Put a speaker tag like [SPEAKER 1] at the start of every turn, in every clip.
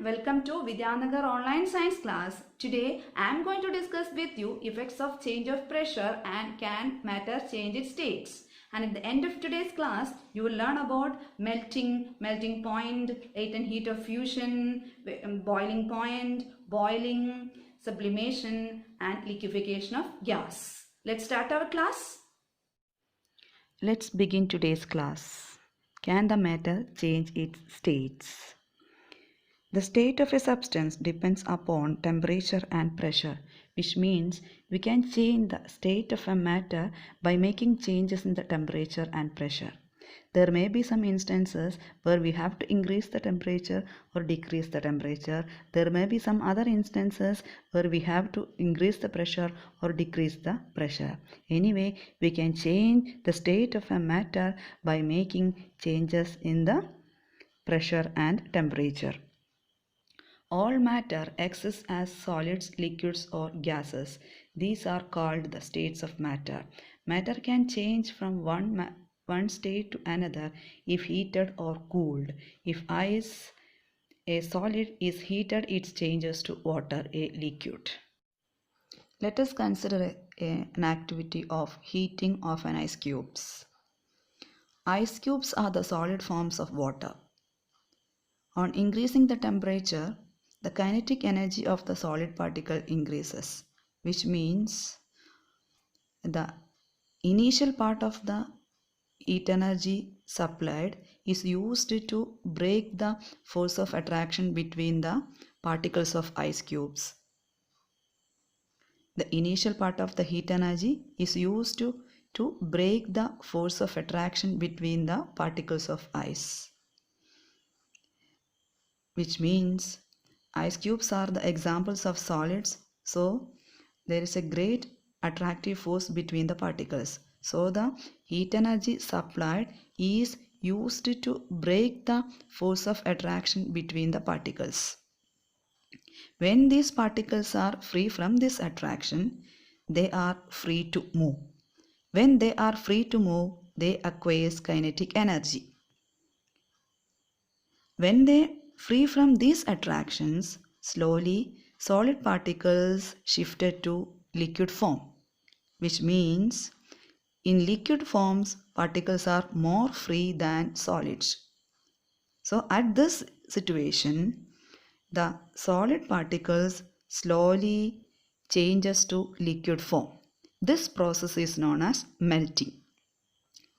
[SPEAKER 1] welcome to Vidyanagar online science class. Today I am going to discuss with you effects of change of pressure and can matter change its states. And at the end of today's class you will learn about melting point, latent heat of fusion, boiling point, boiling, sublimation and liquefaction of gas. Let's start our class.
[SPEAKER 2] Let's begin today's class. Can the matter change its states? The state of a substance depends upon temperature and pressure, which means we can change the state of a matter by making changes in the temperature and pressure. There may be some instances where we have to increase the temperature or decrease the temperature. There may be some other instances where we have to increase the pressure or decrease the pressure. Anyway, we can change the state of a matter by making changes in the pressure and temperature. All matter exists as solids, liquids or gases. These are called the states of matter. Matter can change from one state to another if heated or cooled. If ice, a solid, is heated, it changes to water, a liquid. Let us consider an activity of heating of an ice cubes. Ice cubes are the solid forms of water. On increasing the temperature, the kinetic energy of the solid particle increases, which means the initial part of the heat energy supplied is used to break the force of attraction between the particles of ice cubes. The initial part of the heat energy is used to break the force of attraction between the particles of ice, which means ice cubes are the examples of solids, so there is a great attractive force between the particles. So the heat energy supplied is used to break the force of attraction between the particles. When these particles are free from this attraction, they are free to move. When they are free to move, they acquire kinetic energy. When they free from these attractions, slowly solid particles shifted to liquid form, which means in liquid forms particles are more free than solids. So at this situation, the solid particles slowly changes to liquid form. This process is known as melting.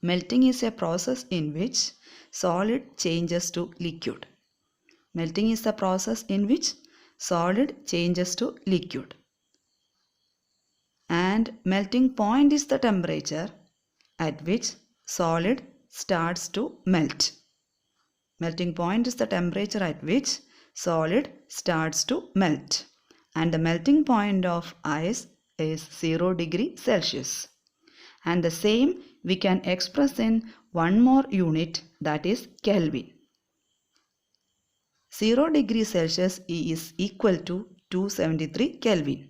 [SPEAKER 2] Melting is a process in which solid changes to liquid. Melting is the process in which solid changes to liquid. And melting point is the temperature at which solid starts to melt. Melting point is the temperature at which solid starts to melt. And the melting point of ice is 0 degree Celsius. And the same we can express in one more unit, that is Kelvin. 0 degree Celsius is equal to 273 Kelvin.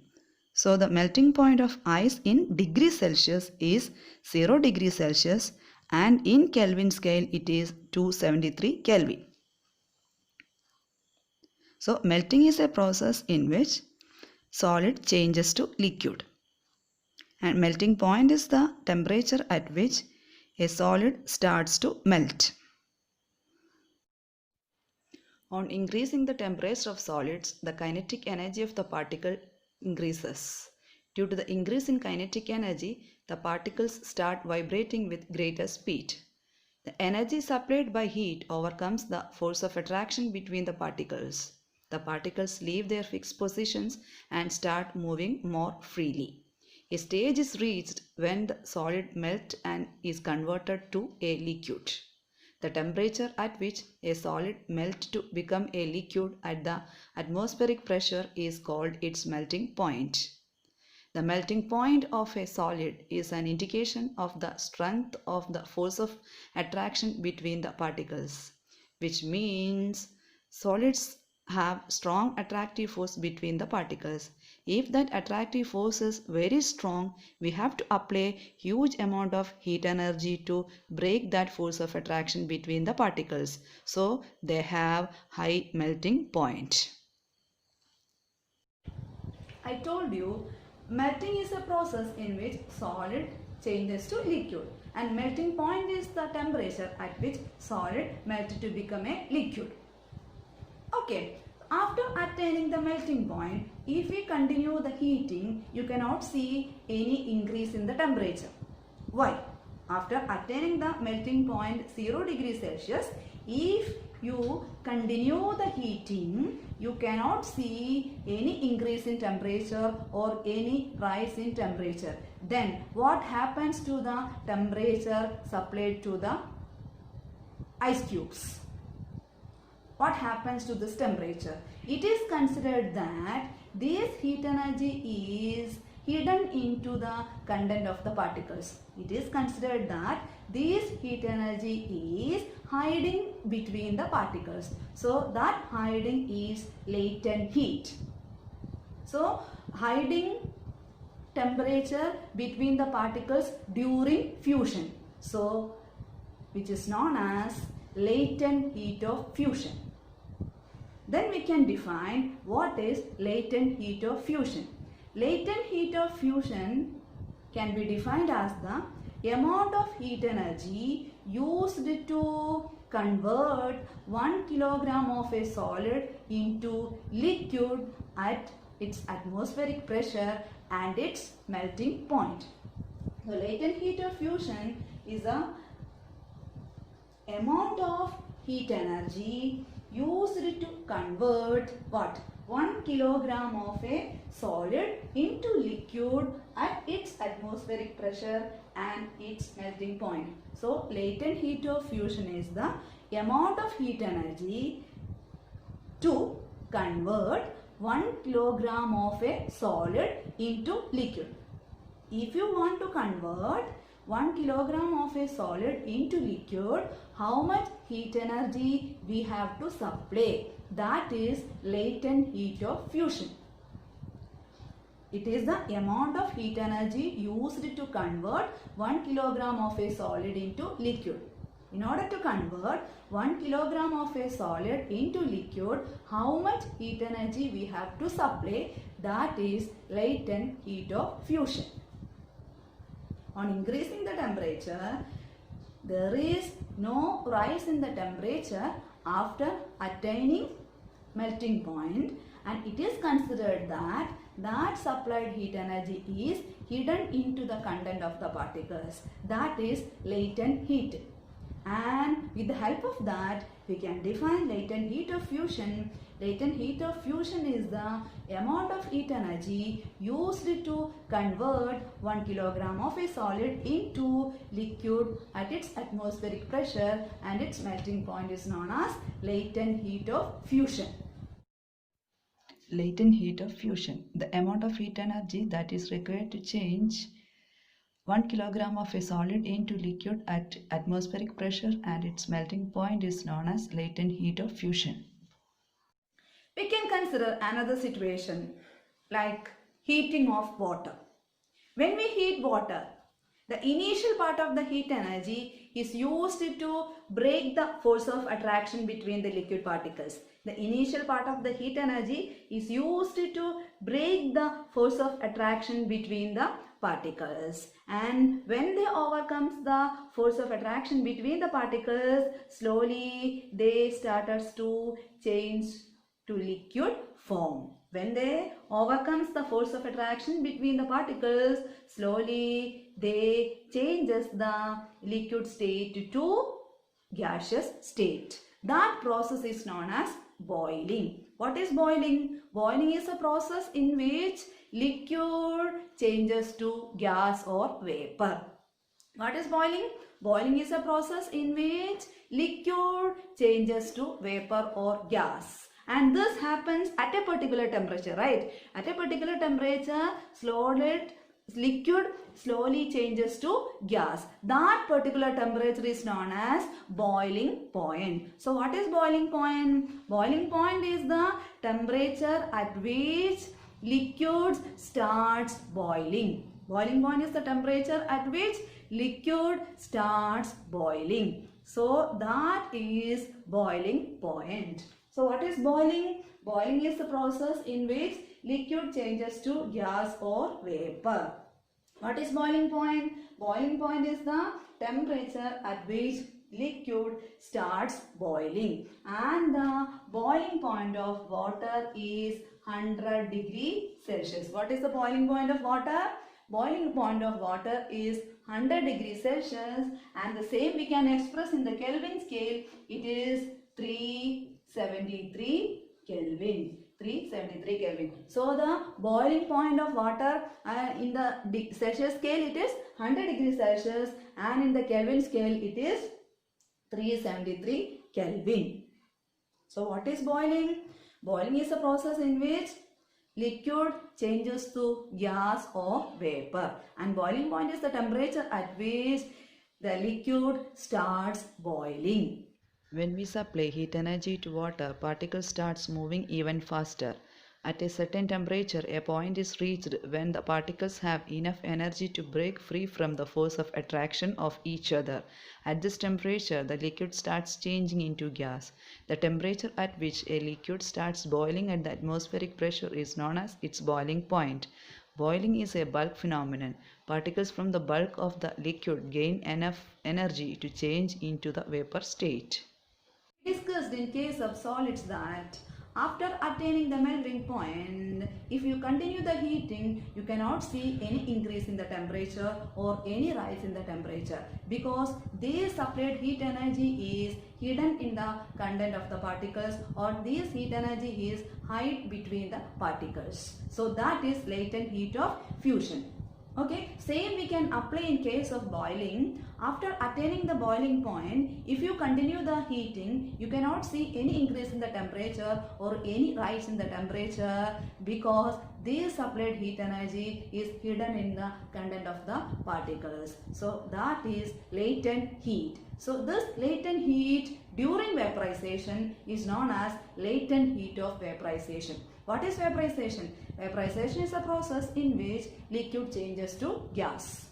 [SPEAKER 2] So the melting point of ice in degree Celsius is 0 degree Celsius and in Kelvin scale it is 273 Kelvin. So melting is a process in which solid changes to liquid. And melting point is the temperature at which a solid starts to melt. On increasing the temperature of solids, the kinetic energy of the particle increases. Due to the increase in kinetic energy, the particles start vibrating with greater speed. The energy supplied by heat overcomes the force of attraction between the particles. The particles leave their fixed positions and start moving more freely. A stage is reached when the solid melts and is converted to a liquid. The temperature at which a solid melts to become a liquid at the atmospheric pressure is called its melting point. The melting point of a solid is an indication of the strength of the force of attraction between the particles, which means solids have strong attractive force between the particles. If that attractive force is very strong, we have to apply huge amount of heat energy to break that force of attraction between the particles. So they have high melting point.
[SPEAKER 1] I told you melting is a process in which solid changes to liquid, and melting point is the temperature at which solid melts to become a liquid. Okay, after attaining the melting point, if we continue the heating, you cannot see any increase in the temperature. Why? After attaining the melting point 0 degrees Celsius, if you continue the heating, you cannot see any increase in temperature or any rise in temperature. Then what happens to the temperature supplied to the ice cubes? What happens to this temperature? It is considered that this heat energy is hidden into the content of the particles. It is considered that this heat energy is hiding between the particles. So that hiding is latent heat. So hiding temperature between the particles during fusion. So which is known as latent heat of fusion. Then we can define what is latent heat of fusion. Latent heat of fusion can be defined as the amount of heat energy used to convert 1 kilogram of a solid into liquid at its atmospheric pressure and its melting point. The latent heat of fusion is the amount of heat energy used to convert what? 1 kilogram of a solid into liquid at its atmospheric pressure and its melting point. So latent heat of fusion is the amount of heat energy to convert 1 kilogram of a solid into liquid. If you want to convert 1 kilogram of a solid into liquid, how much heat energy we have to supply? That is latent heat of fusion. It is the amount of heat energy used to convert 1 kilogram of a solid into liquid. In order to convert 1 kilogram of a solid into liquid, how much heat energy we have to supply? That is latent heat of fusion. On increasing the temperature, there is no rise in the temperature after attaining melting point, and it is considered that that supplied heat energy is hidden into the content of the particles. That is latent heat. And with the help of that, we can define latent heat of fusion. Latent heat of fusion is the amount of heat energy used to convert 1 kilogram of a solid into liquid at its atmospheric pressure, and its melting point is known as latent heat of fusion.
[SPEAKER 2] Latent heat of fusion, the amount of heat energy that is required to change 1 kilogram of a solid into liquid at atmospheric pressure and its melting point is known as latent heat of fusion.
[SPEAKER 1] We can consider another situation like heating of water. When we heat water, the initial part of the heat energy is used to break the force of attraction between the liquid particles. The initial part of the heat energy is used to break the force of attraction between the particles, and when they overcomes the force of attraction between the particles, slowly they started to change to liquid form. When they overcomes the force of attraction between the particles, slowly they changes the liquid state to gaseous state. That process is known as boiling. What is boiling? Boiling is a process in which liquid changes to gas or vapor. What is boiling? Boiling is a process in which liquid changes to vapor or gas. And this happens at a particular temperature, right? At a particular temperature, liquid slowly changes to gas. That particular temperature is known as boiling point. So what is boiling point? Boiling point is the temperature at which liquid starts boiling. Boiling point is the temperature at which liquid starts boiling. So that is boiling point. So what is boiling? Boiling is the process in which liquid changes to gas or vapor. What is boiling point? Boiling point is the temperature at which liquid starts boiling, and the boiling point of water is 100 degree Celsius. What is the boiling point of water? Boiling point of water is 100 degree Celsius, and the same we can express in the Kelvin scale. It is 373 Kelvin. 373 Kelvin. So the boiling point of water in the Celsius scale it is 100 degrees Celsius, and in the Kelvin scale it is 373 Kelvin. So what is boiling? Boiling is a process in which liquid changes to gas or vapor, and boiling point is the temperature at which the liquid starts boiling.
[SPEAKER 2] When we supply heat energy to water, particles starts moving even faster. At a certain temperature, a point is reached when the particles have enough energy to break free from the force of attraction of each other. At this temperature, the liquid starts changing into gas. The temperature at which a liquid starts boiling at the atmospheric pressure is known as its boiling point. Boiling is a bulk phenomenon. Particles from the bulk of the liquid gain enough energy to change into the vapor state.
[SPEAKER 1] We discussed in case of solids that after attaining the melting point, if you continue the heating, you cannot see any increase in the temperature or any rise in the temperature, because this supplied heat energy is hidden in the content of the particles, or this heat energy is hid between the particles. So that is latent heat of fusion. Okay, same we can apply in case of boiling. After attaining the boiling point, if you continue the heating, you cannot see any increase in the temperature or any rise in the temperature, because this supplied heat energy is hidden in the content of the particles. So that is latent heat. So this latent heat during vaporization is known as latent heat of vaporization. What is vaporization? Vaporization is a process in which liquid changes to gas.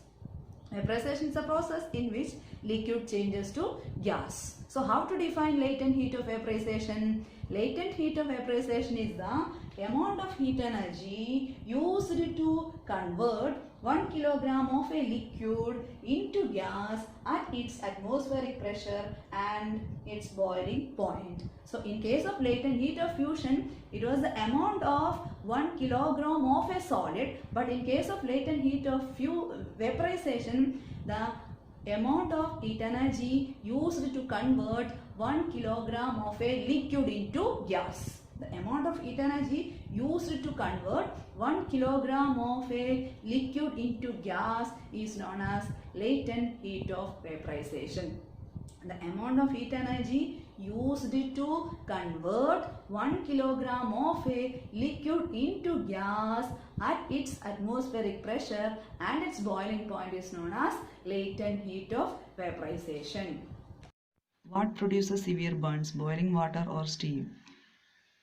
[SPEAKER 1] Vaporization is a process in which liquid changes to gas. So how to define latent heat of vaporization? Latent heat of vaporization is the amount of heat energy used to convert 1 kilogram of a liquid into gas at its atmospheric pressure and its boiling point. So in case of latent heat of fusion, it was the amount of 1 kilogram of a solid, but in case of latent heat of vaporization, the amount of heat energy used to convert 1 kilogram of a liquid into gas. The amount of heat energy used to convert 1 kilogram of a liquid into gas is known as latent heat of vaporization. The amount of heat energy used to convert 1 kilogram of a liquid into gas at its atmospheric pressure and its boiling point is known as latent heat of vaporization.
[SPEAKER 2] What produces severe burns, boiling water or steam?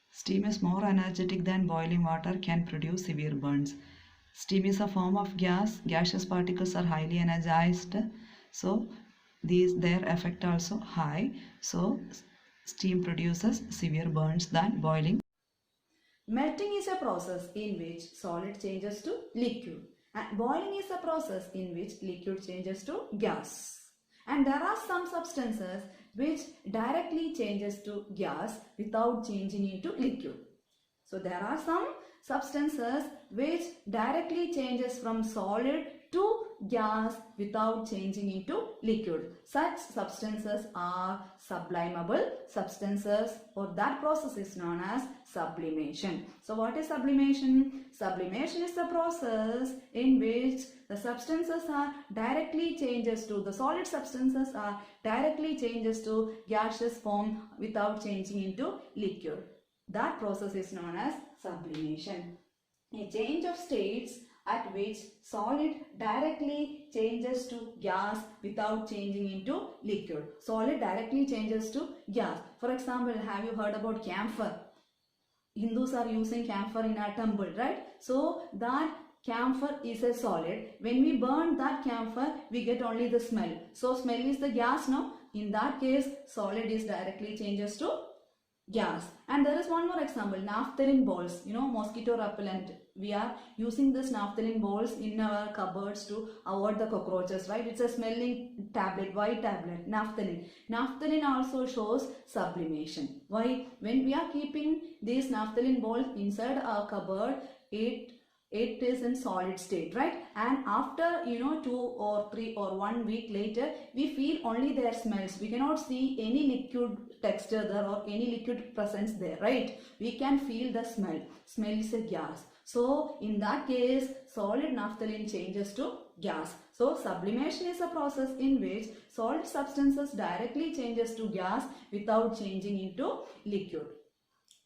[SPEAKER 2] Steam is more energetic than boiling water, can produce severe burns. Steam is a form of gas. Gaseous particles are highly energized, so their effect also high. So steam produces severe burns than boiling.
[SPEAKER 1] Melting is a process in which solid changes to liquid, and boiling is a process in which liquid changes to gas. And there are some substances which directly changes to gas without changing into liquid. So there are some substances which directly changes from solid to gas without changing into liquid. Such substances are sublimable substances, or that process is known as sublimation. So what is sublimation? Sublimation is the process in which the substances are directly changes to, the solid substances are directly changes to gaseous form without changing into liquid. That process is known as sublimation. A change of states at which solid directly changes to gas without changing into liquid. Solid directly changes to gas. For example, have you heard about camphor? Hindus are using camphor in our temple, right? So that camphor is a solid. When we burn that camphor, we get only the smell. So smell is the gas, no? In that case, solid is directly changes to gas. And there is one more example, naphthalene balls, mosquito repellent. We are using this naphthalene balls in our cupboards to avoid the cockroaches, right? It's a smelling tablet, white tablet, naphthalene. Naphthalene also shows sublimation. Why? When we are keeping these naphthalene balls inside our cupboard, it is in solid state, right? And after 2 or 3 or 1 week later, we feel only their smells. We cannot see any liquid texture there or any liquid presence there, right? We can feel the smell. Smell is a gas. So in that case, solid naphthalene changes to gas. So sublimation is a process in which solid substances directly changes to gas without changing into liquid.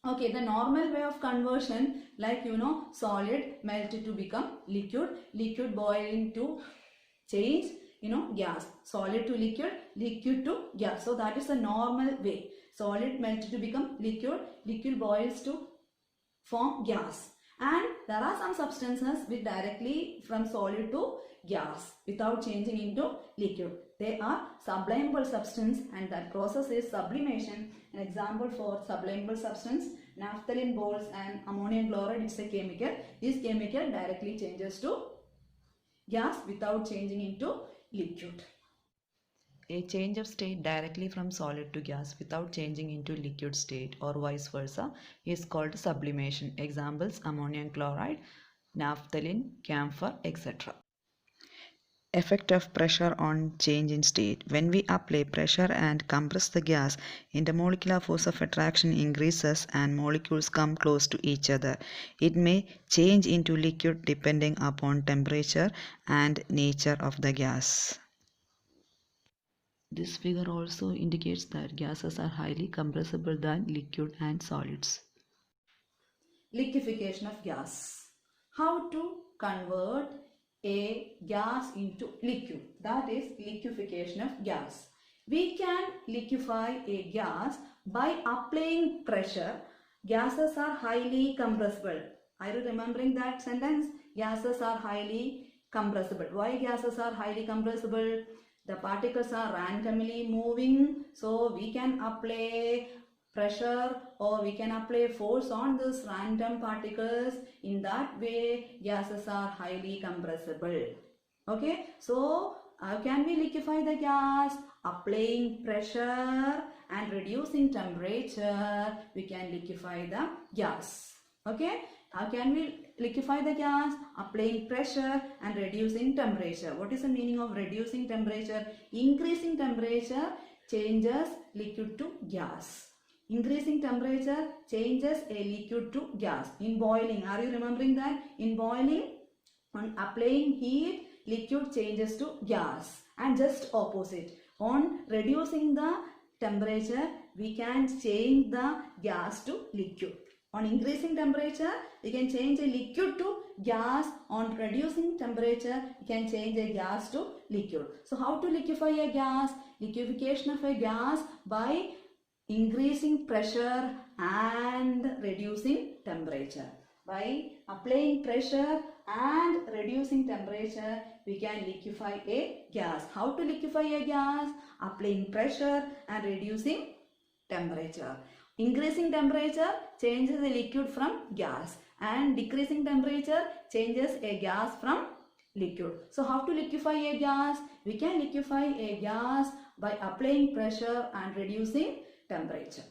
[SPEAKER 1] Okay, the normal way of conversion, like solid melted to become liquid, liquid boiling to change gas, solid to liquid, liquid to gas. So that is the normal way. Solid melted to become liquid, liquid boils to form gas. And there are some substances which directly from solid to gas without changing into liquid. They are sublimable substance, and that process is sublimation. An example for sublimable substance, naphthalene balls and ammonium chloride, it's a chemical. This chemical directly changes to gas without changing into liquid.
[SPEAKER 2] A change of state directly from solid to gas without changing into liquid state or vice versa is called sublimation. Examples: ammonium chloride, naphthalene, camphor, etc. Effect of pressure on change in state. When we apply pressure and compress the gas, intermolecular force of attraction increases and molecules come close to each other. It may change into liquid depending upon temperature and nature of the gas. This figure also indicates that gases are highly compressible than liquid and solids.
[SPEAKER 1] Liquefaction of gas. How to convert a gas into liquid? That is liquefaction of gas. We can liquefy a gas by applying pressure. Gases are highly compressible. Are you remembering that sentence? Gases are highly compressible. Why gases are highly compressible? The particles are randomly moving, so we can apply pressure or we can apply force on these random particles. In that way, gases are highly compressible. Okay, so how can we liquefy the gas? Applying pressure and reducing temperature, we can liquefy the gas. Okay, how can we liquefy the gas? Applying pressure and reducing temperature. What is the meaning of reducing temperature? Increasing temperature changes liquid to gas. Increasing temperature changes a liquid to gas. In boiling, are you remembering that? In boiling, on applying heat, liquid changes to gas, and just opposite. On reducing the temperature, we can change the gas to liquid. On increasing temperature, we can change a liquid to gas. On reducing temperature, we can change a gas to liquid. So how to liquefy a gas? Liquefaction of a gas by increasing pressure and reducing temperature. By applying pressure and reducing temperature, we can liquefy a gas. How to liquefy a gas? Applying pressure and reducing temperature. Increasing temperature changes a liquid from gas, and decreasing temperature changes a gas from liquid. So how to liquefy a gas? We can liquefy a gas by applying pressure and reducing temperature.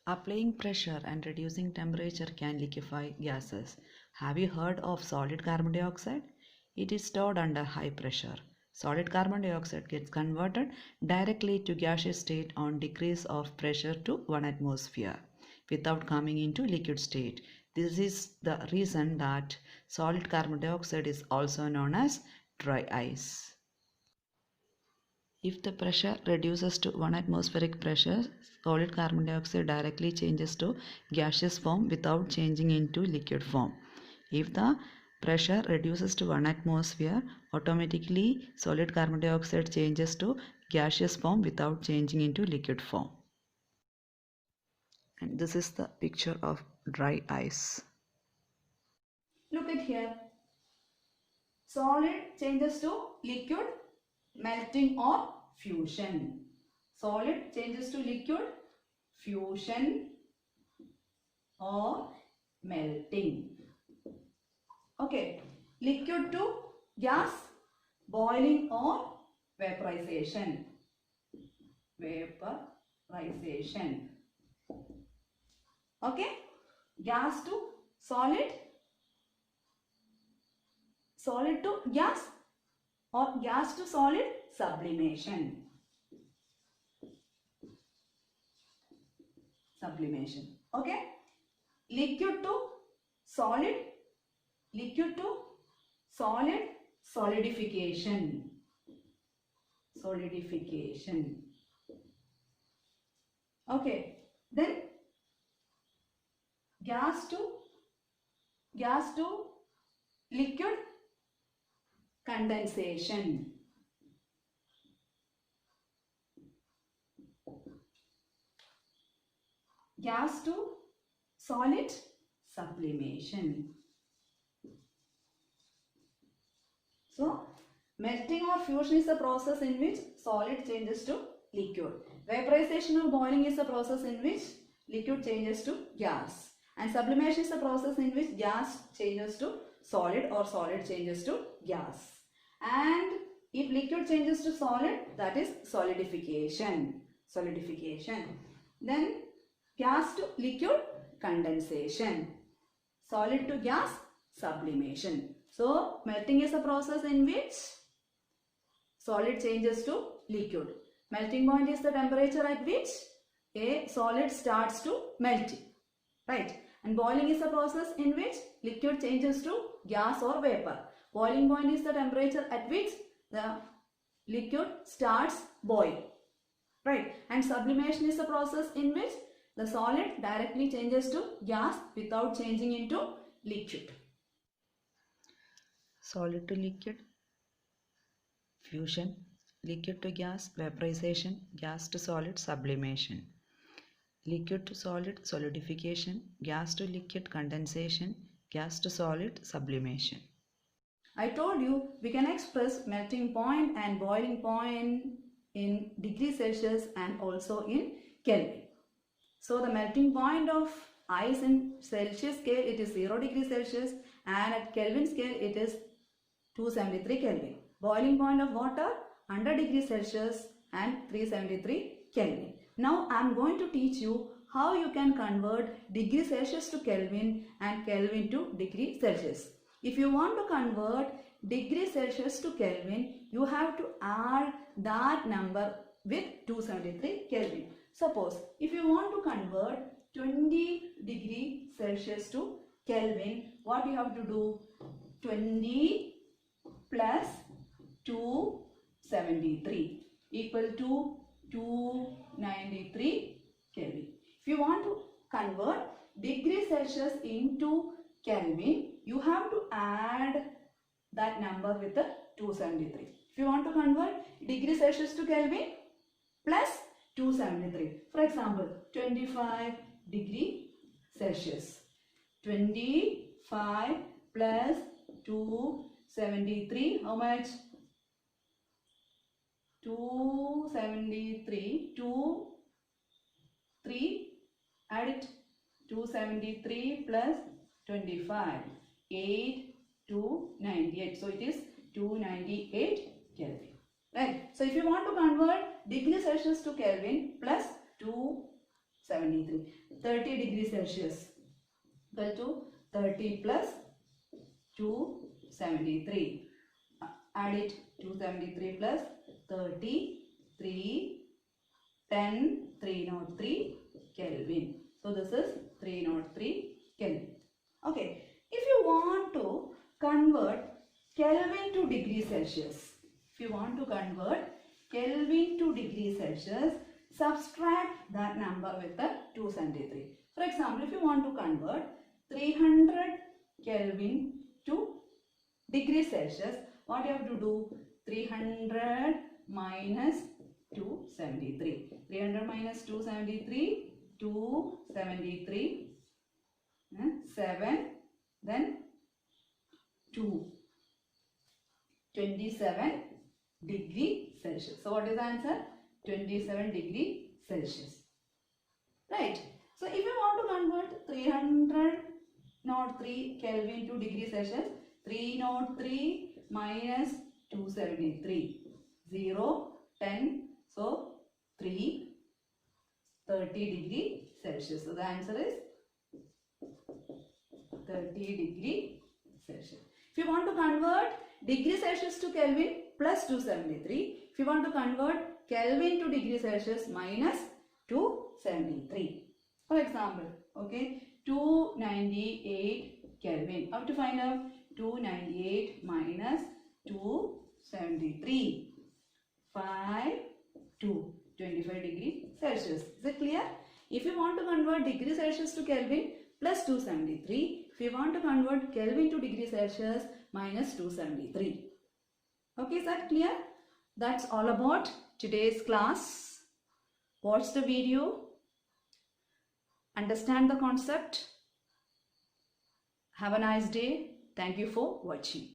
[SPEAKER 2] Applying pressure and reducing temperature can liquefy gases. Have you heard of solid carbon dioxide? It is stored under high pressure. Solid carbon dioxide gets converted directly to gaseous state on decrease of pressure to 1 atmosphere without coming into liquid state. This is the reason that solid carbon dioxide is also known as dry ice. If the pressure reduces to 1 atmospheric pressure, solid carbon dioxide directly changes to gaseous form without changing into liquid form. If the pressure reduces to 1 atmosphere, automatically solid carbon dioxide changes to gaseous form without changing into liquid form. And this is the picture of dry ice.
[SPEAKER 1] Look at here. Solid changes to liquid, melting or fusion. Solid changes to liquid, fusion or melting. Okay. Liquid to gas, boiling or vaporization. Vaporization. Okay. Gas to solid, solid to gas or gas to solid, sublimation. Sublimation. Okay. Liquid to solid, liquid to solid, solidification. Solidification. Okay. Then gas to liquid, condensation. Gas to solid, sublimation. So, melting or fusion is a process in which solid changes to liquid. Vaporization or boiling is a process in which liquid changes to gas. And sublimation is a process in which gas changes to solid or solid changes to gas. And if liquid changes to solid, that is solidification. Solidification. Then gas to liquid, condensation. Solid to gas, sublimation. So, melting is a process in which solid changes to liquid. Melting point is the temperature at which a solid starts to melt. Right? And boiling is a process in which liquid changes to gas or vapor. Boiling point is the temperature at which the liquid starts boil. Right? And sublimation is a process in which the solid directly changes to gas without changing into liquid.
[SPEAKER 2] Solid to liquid, fusion, liquid to gas, vaporization, gas to solid, sublimation. Liquid to solid, solidification, gas to liquid, condensation, gas to solid, sublimation.
[SPEAKER 1] I told you we can express melting point and boiling point in degrees Celsius and also in Kelvin. So the melting point of ice in Celsius scale, it is 0 degrees Celsius, and at Kelvin scale it is 273 Kelvin. Boiling point of water 100 degrees Celsius and 373 Kelvin. Now I am going to teach you how you can convert degree Celsius to Kelvin and Kelvin to degree Celsius. If you want to convert degree Celsius to Kelvin, you have to add that number with 273 Kelvin. Suppose if you want to convert 20 degree Celsius to Kelvin, what you have to do? 20 plus 273 equal to 293 Kelvin. If you want to convert degree Celsius into Kelvin, you have to add that number with the 273. If you want to convert degree Celsius to Kelvin plus 273. For example, 25 degree Celsius. 25 plus 273. How much? 273. 3. Add it. 273 plus 25. 8 to 98. So it is 298 Kelvin. Right. So if you want to convert degree Celsius to Kelvin plus 273. 30 degrees Celsius equal to 30 plus 273. Add it. 273 plus 30. 3. 10. 303 Kelvin. So this is 303 Kelvin. Okay. If you want to convert Kelvin to degree Celsius, if you want to convert Kelvin to degree Celsius, subtract that number with the 273. For example, if you want to convert 300 Kelvin to degree Celsius, what you have to do? 300 minus 273. 300 minus 273, 273, 7, then 2, 27 degree Celsius. So what is the answer? 27 degree Celsius. Right. So if you want to convert 303 Kelvin to degree Celsius, 303 minus 273, 0, 10, so 3, 30 degree Celsius. So the answer is 30 degree Celsius. If you want to convert degree Celsius to Kelvin, plus 273. If you want to convert Kelvin to degree Celsius, minus 273. For example, okay, 298 Kelvin. How to find out? 298 minus 273. 5, 2. 25 degree Celsius. Is it clear? If you want to convert degree Celsius to Kelvin, plus 273. If you want to convert Kelvin to degree Celsius, minus 273. Okay, is that clear? That's all about today's class. Watch the video. Understand the concept. Have a nice day. Thank you for watching.